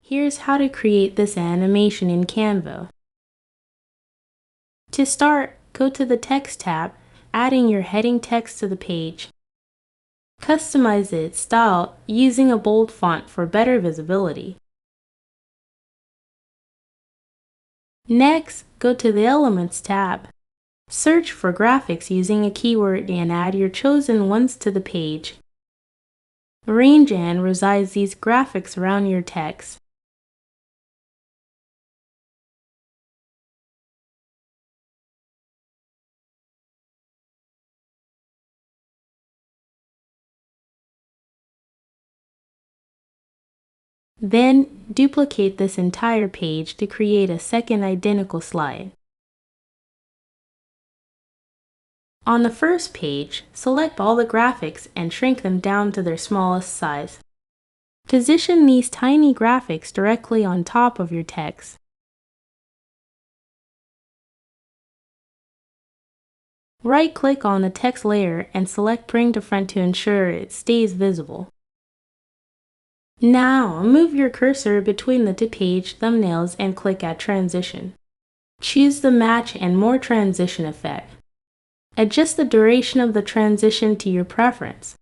Here's how to create this animation in Canva. To start, go to the Text tab, adding your heading text to the page. Customize its style using a bold font for better visibility. Next, go to the Elements tab. Search for graphics using a keyword and add your chosen ones to the page. Arrange and resize these graphics around your text. Then, duplicate this entire page to create a second identical slide. On the first page, select all the graphics and shrink them down to their smallest size. Position these tiny graphics directly on top of your text. Right-click on the text layer and select Bring to Front to ensure it stays visible. Now, move your cursor between the two page thumbnails and click Add Transition. Choose the Match and More Transition effect. Adjust the duration of the transition to your preference.